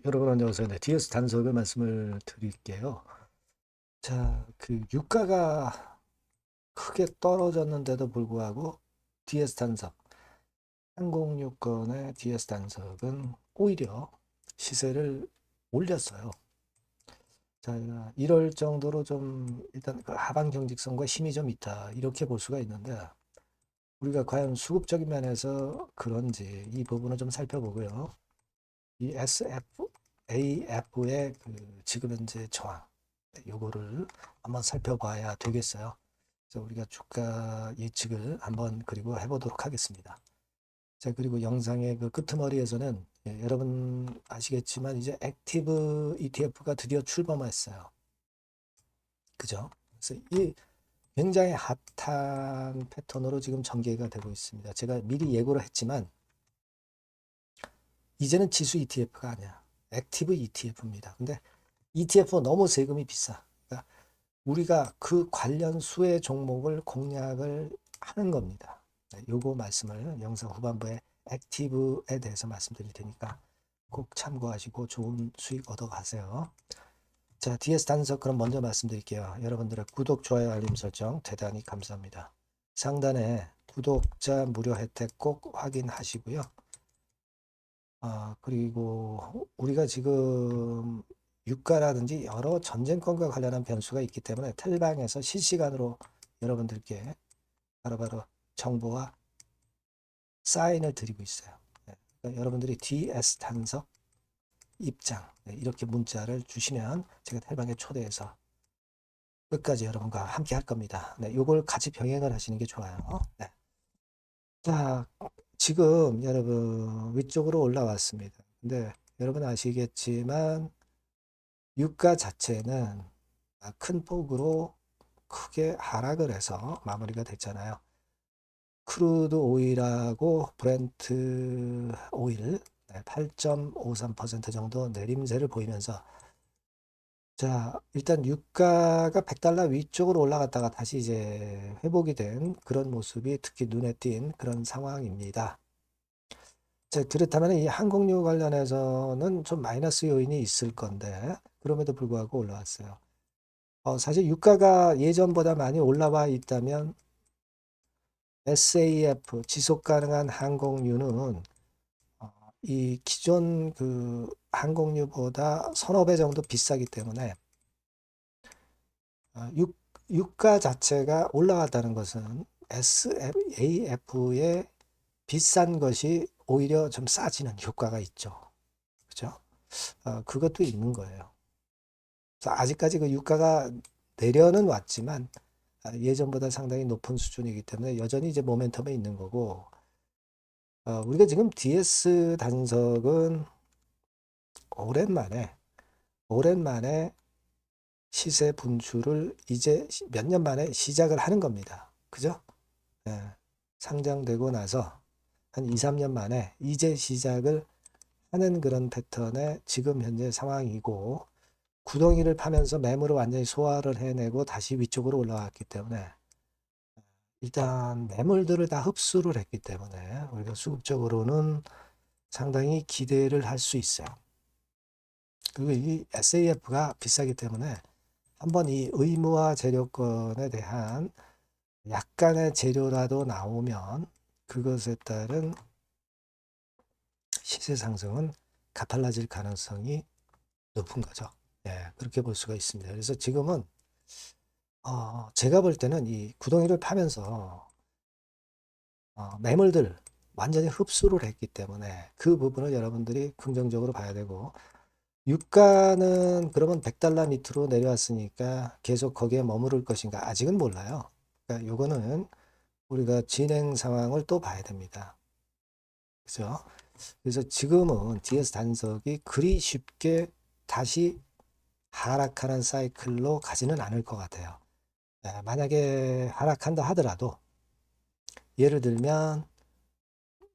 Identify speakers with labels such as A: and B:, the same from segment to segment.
A: 여러분 안녕하세요. 네, DS 단석을 말씀을 드릴게요. 자, 유가가 크게 떨어졌는데도 불구하고 DS 단석, 항공유권의 DS 단석은 오히려 시세를 올렸어요. 자, 이럴 정도로 좀 일단 그 하반 경직성과 힘이 좀 있다. 이렇게 볼 수가 있는데 우리가 과연 수급적인 면에서 그런지 이 부분을 좀 살펴보고요. 이 SFAF의 지금 현재 저항, 요거를 한번 살펴봐야 되겠어요. 그래서 우리가 주가 예측을 한번 그리고 해보도록 하겠습니다. 자, 그리고 영상의 그 끄트머리에서는 여러분 아시겠지만 이제 액티브 ETF가 드디어 출범했어요. 그죠? 그래서 이 굉장히 핫한 패턴으로 지금 전개가 되고 있습니다. 제가 미리 예고를 했지만 이제는 지수 ETF가 아니야. 액티브 ETF입니다. 근데 ETF는 너무 세금이 비싸. 그러니까 우리가 그 관련 수의 종목을 공략을 하는 겁니다. 네, 요거 말씀을 영상 후반부에 액티브에 대해서 말씀드릴 테니까 꼭 참고하시고 좋은 수익 얻어 가세요. 자, DS 단석 그럼 먼저 말씀드릴게요. 여러분들의 구독, 좋아요, 알림 설정 대단히 감사합니다. 상단에 구독자 무료 혜택 꼭 확인하시고요. 그리고 우리가 지금 유가라든지 여러 전쟁권과 관련한 변수가 있기 때문에 텔방에서 실시간으로 여러분들께 바로바로 정보와 사인을 드리고 있어요. 네, 그러니까 여러분들이 DS 단석 입장 이렇게 문자를 주시면 제가 텔방에 초대해서 끝까지 여러분과 함께 할 겁니다. 네, 요걸 같이 병행을 하시는 게 좋아요. 네. 자, 지금 여러분 위쪽으로 올라왔습니다. 근데 여러분 아시겠지만 유가 자체는 큰 폭으로 크게 하락을 해서 마무리가 됐잖아요. 크루드 오일하고 브렌트 오일 8.53% 정도 내림세를 보이면서 자, 일단 유가가 100달러 위쪽으로 올라갔다가 다시 이제 회복이 된 그런 모습이 특히 눈에 띈 그런 상황입니다. 자, 그렇다면 이 항공유 관련해서는 좀 마이너스 요인이 있을 건데 그럼에도 불구하고 올라왔어요. 사실 유가가 예전보다 많이 올라와 있다면 SAF 지속 가능한 항공유는 이 기존 항공유보다 서너 배 정도 비싸기 때문에 어, 유, 유가 자체가 올라갔다는 것은 SAF의 비싼 것이 오히려 좀 싸지는 효과가 있죠. 그죠? 그것도 있는 거예요. 그래서 아직까지 그 유가가 내려는 왔지만 예전보다 상당히 높은 수준이기 때문에 여전히 이제 모멘텀에 있는 거고 우리가 지금 DS 단석은 오랜만에 오랜만에 시세 분출을 이제 몇 년 만에 시작을 하는 겁니다. 그죠? 예, 상장되고 나서 한 2, 3년 만에 이제 시작을 하는 그런 패턴의 지금 현재 상황이고 구덩이를 파면서 매물을 완전히 소화를 해내고 다시 위쪽으로 올라왔기 때문에 일단 매물들을 다 흡수를 했기 때문에 우리가 수급적으로는 상당히 기대를 할 수 있어요. 그리고 이 SAF가 비싸기 때문에 한번 이 의무화 재료권에 대한 약간의 재료라도 나오면 그것에 따른 시세 상승은 가팔라질 가능성이 높은 거죠. 예, 그렇게 볼 수가 있습니다. 그래서 지금은 제가 볼 때는 이 구덩이를 파면서 매물들 완전히 흡수를 했기 때문에 그 부분을 여러분들이 긍정적으로 봐야 되고 유가는 그러면 100달러 밑으로 내려왔으니까 계속 거기에 머무를 것인가 아직은 몰라요. 그러니까 요거는 우리가 진행 상황을 또 봐야 됩니다. 그죠? 그래서 지금은 DS 단석이 그리 쉽게 다시 하락하는 사이클로 가지는 않을 것 같아요. 만약에 하락한다 하더라도 예를 들면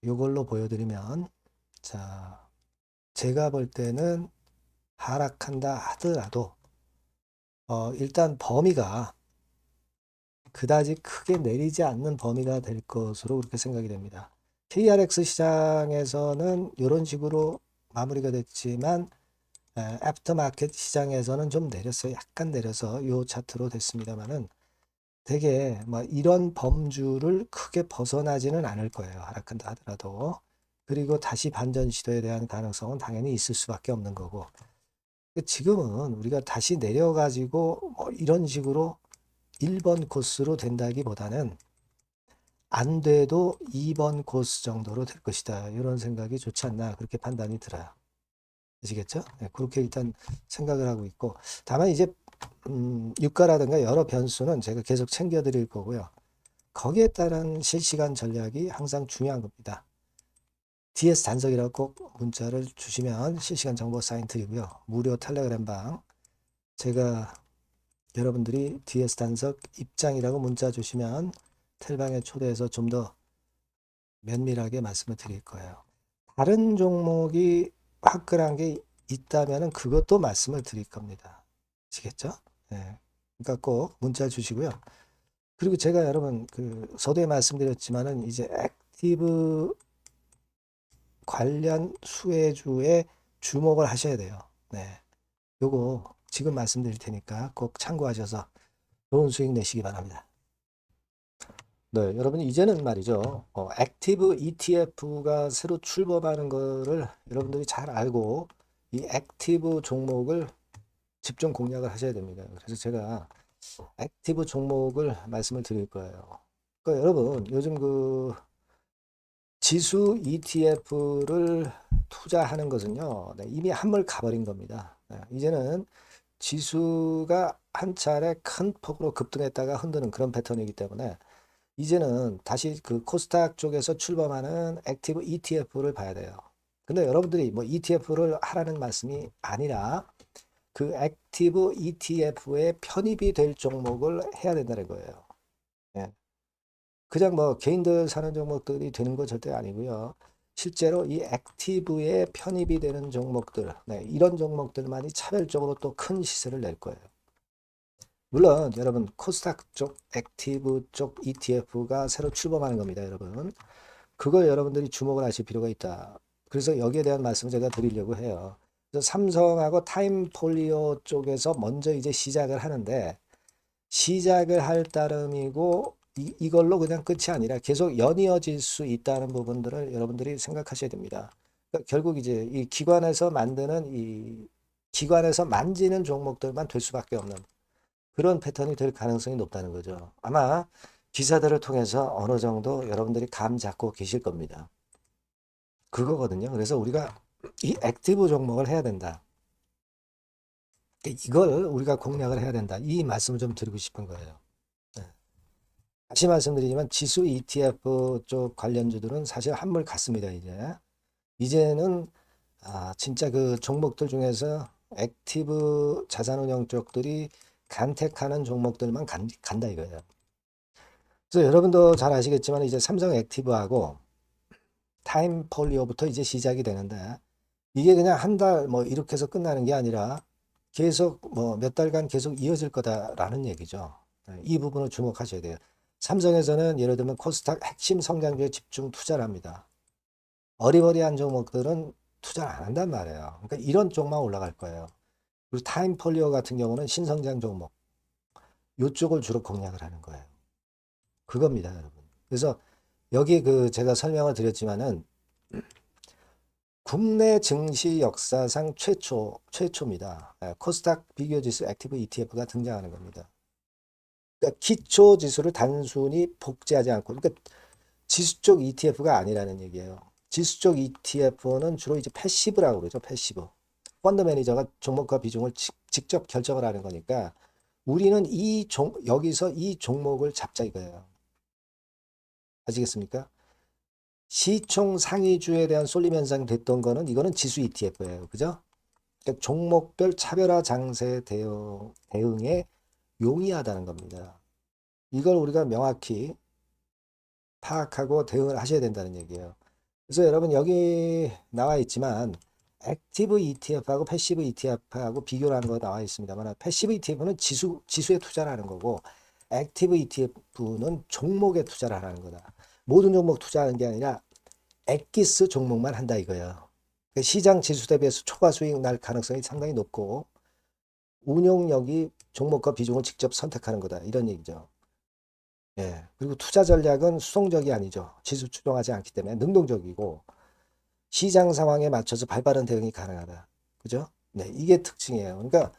A: 이걸로 보여드리면 자 제가 볼 때는 하락한다 하더라도 일단 범위가 그다지 크게 내리지 않는 범위가 될 것으로 그렇게 생각이 됩니다. KRX 시장에서는 이런 식으로 마무리가 됐지만 애프터마켓 시장에서는 좀 내렸어요. 약간 내려서 이 차트로 됐습니다만은 되게 뭐 이런 범주를 크게 벗어나지는 않을 거예요. 하락한다 하더라도. 그리고 다시 반전 시도에 대한 가능성은 당연히 있을 수밖에 없는 거고. 지금은 우리가 다시 내려가지고 뭐 이런 식으로 1번 코스로 된다기보다는 안 돼도 2번 코스 정도로 될 것이다. 이런 생각이 좋지 않나 그렇게 판단이 들어요. 아시겠죠? 네, 그렇게 일단 생각을 하고 있고 다만 이제 유가라든가 여러 변수는 제가 계속 챙겨 드릴 거고요. 거기에 따른 실시간 전략이 항상 중요한 겁니다. DS 단석이라고 꼭 문자를 주시면 실시간 정보 사인 드리고요. 무료 텔레그램 방 제가 여러분들이 DS 단석 입장이라고 문자 주시면 텔방에 초대해서 좀 더 면밀하게 말씀을 드릴 거예요. 다른 종목이 화끈한 게 있다면 그것도 말씀을 드릴 겁니다. 아시겠죠? 네. 그러니까 꼭 문자 주시고요. 그리고 제가 여러분 그 서두에 말씀드렸지만은 이제 액티브 관련 수혜주에 주목을 하셔야 돼요. 네. 요거 지금 말씀드릴 테니까 꼭 참고하셔서 좋은 수익 내시기 바랍니다. 네, 여러분 이제는 말이죠. 액티브 ETF가 새로 출범하는 거를 여러분들이 잘 알고 이 액티브 종목을 집중 공략을 하셔야 됩니다. 그래서 제가 액티브 종목을 말씀을 드릴 거예요. 그러니까 여러분 요즘 그 지수 ETF를 투자하는 것은요, 네, 이미 한물 가버린 겁니다. 네, 이제는 지수가 한 차례 큰 폭으로 급등했다가 흔드는 그런 패턴이기 때문에 이제는 다시 그 코스닥 쪽에서 출범하는 액티브 ETF를 봐야 돼요. 근데 여러분들이 뭐 ETF를 하라는 말씀이 아니라 그 액티브 ETF에 편입이 될 종목을 해야 된다는 거예요. 예. 그냥 뭐 개인들 사는 종목들이 되는 건 절대 아니고요. 실제로 이 액티브에 편입이 되는 종목들, 네, 이런 종목들만이 차별적으로 또 큰 시세를 낼 거예요. 물론 여러분 코스닥 쪽 액티브 쪽 ETF가 새로 출범하는 겁니다, 여러분. 그걸 여러분들이 주목을 하실 필요가 있다. 그래서 여기에 대한 말씀을 제가 드리려고 해요. 그래서 삼성하고 타임폴리오 쪽에서 먼저 이제 시작을 하는데 시작을 할 따름이고 이걸로 그냥 끝이 아니라 계속 연이어질 수 있다는 부분들을 여러분들이 생각하셔야 됩니다. 그러니까 결국 이제 이 기관에서 만드는 이 기관에서 만지는 종목들만 될 수밖에 없는 그런 패턴이 될 가능성이 높다는 거죠. 아마 기사들을 통해서 어느 정도 여러분들이 감 잡고 계실 겁니다. 그거거든요. 그래서 우리가 이 액티브 종목을 해야 된다. 이걸 우리가 공략을 해야 된다. 이 말씀을 좀 드리고 싶은 거예요. 네. 다시 말씀드리지만 지수 ETF 쪽 관련주들은 사실 한물 갔습니다. 이제는 진짜 그 종목들 중에서 액티브 자산운용 쪽들이 간택하는 종목들만 간다 이거예요. 그래서 여러분도 잘 아시겠지만 이제 삼성 액티브하고 타임폴리오부터 이제 시작이 되는데 이게 그냥 한 달 뭐 이렇게 해서 끝나는 게 아니라 계속 뭐 몇 달간 계속 이어질 거다라는 얘기죠. 이 부분을 주목하셔야 돼요. 삼성에서는 예를 들면 코스닥 핵심 성장주에 집중 투자를 합니다. 어리버리한 종목들은 투자를 안 한단 말이에요. 그러니까 이런 쪽만 올라갈 거예요. 그리고 타임폴리오 같은 경우는 신성장 종목 이쪽을 주로 공략을 하는 거예요. 그겁니다, 여러분. 그래서 여기 그 제가 설명을 드렸지만은 국내 증시 역사상 최초입니다. 코스닥 비교지수 액티브 ETF가 등장하는 겁니다. 그러니까 기초 지수를 단순히 복제하지 않고, 그러니까 지수 쪽 ETF가 아니라는 얘기예요. 지수 쪽 ETF는 주로 이제 패시브라고 그러죠. 패시브. 펀드 매니저가 종목과 비중을 직접 결정을 하는 거니까 우리는 여기서 이 종목을 잡자 이거예요. 아시겠습니까? 시총 상위주에 대한 쏠림 현상이 됐던 거는 이거는 지수 ETF예요. 그죠? 그러니까 종목별 차별화 장세 대응에 용이하다는 겁니다. 이걸 우리가 명확히 파악하고 대응을 하셔야 된다는 얘기예요. 그래서 여러분 여기 나와 있지만 액티브 ETF하고 패시브 ETF하고 비교를 하는 거 나와 있습니다만 패시브 ETF는 지수에 투자를 하는 거고 액티브 ETF는 종목에 투자를 하는 거다. 모든 종목 투자하는 게 아니라 엑기스 종목만 한다 이거예요. 그 시장 지수 대비해서 초과 수익 날 가능성이 상당히 높고 운용력이 종목과 비중을 직접 선택하는 거다. 이런 얘기죠. 예. 그리고 투자 전략은 수동적이 아니죠. 지수 추종하지 않기 때문에 능동적이고 시장 상황에 맞춰서 발빠른 대응이 가능하다. 그죠? 네, 이게 특징이에요. 그러니까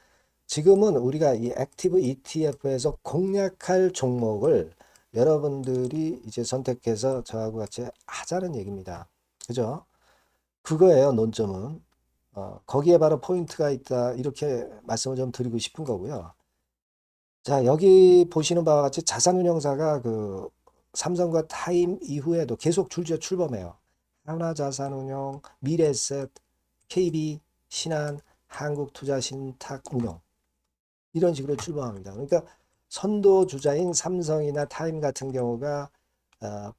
A: 지금은 우리가 이 액티브 ETF에서 공략할 종목을 여러분들이 이제 선택해서 저하고 같이 하자는 얘기입니다. 그죠? 그거예요, 논점은. 거기에 바로 포인트가 있다. 이렇게 말씀을 좀 드리고 싶은 거고요. 자, 여기 보시는 바와 같이 자산운용사가 그 삼성과 타임 이후에도 계속 줄지어 출범해요. 하나자산운용, 미래에셋, KB, 신한, 한국투자신탁운용 이런 식으로 출범합니다. 그러니까 선도 주자인 삼성이나 타임 같은 경우가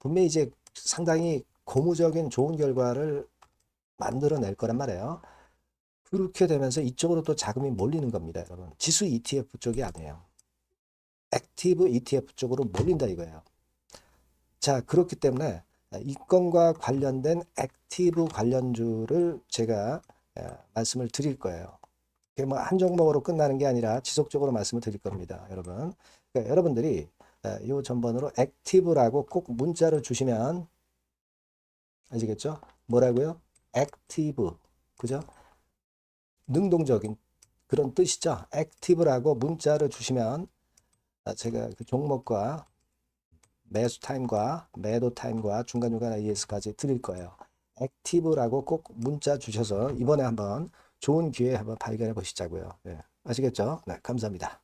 A: 분명히 이제 상당히 고무적인 좋은 결과를 만들어낼 거란 말이에요. 그렇게 되면서 이쪽으로 또 자금이 몰리는 겁니다, 여러분. 지수 ETF 쪽이 아니에요. 액티브 ETF 쪽으로 몰린다 이거예요. 자, 그렇기 때문에 이건과 관련된 액티브 관련주를 제가 말씀을 드릴 거예요. 그게 뭐 한 종목으로 끝나는 게 아니라 지속적으로 말씀을 드릴 겁니다, 여러분. 그러니까 여러분들이 이 전번으로 액티브라고 꼭 문자를 주시면 아시겠죠? 뭐라고요? 액티브. 그죠? 능동적인 그런 뜻이죠. 액티브라고 문자를 주시면 제가 그 종목과 매수 타임과 매도 타임과 중간중간 AS까지 드릴 거예요. 액티브라고 꼭 문자 주셔서 이번에 한번 좋은 기회 한번 발견해 보시자고요. 네, 아시겠죠? 네, 감사합니다.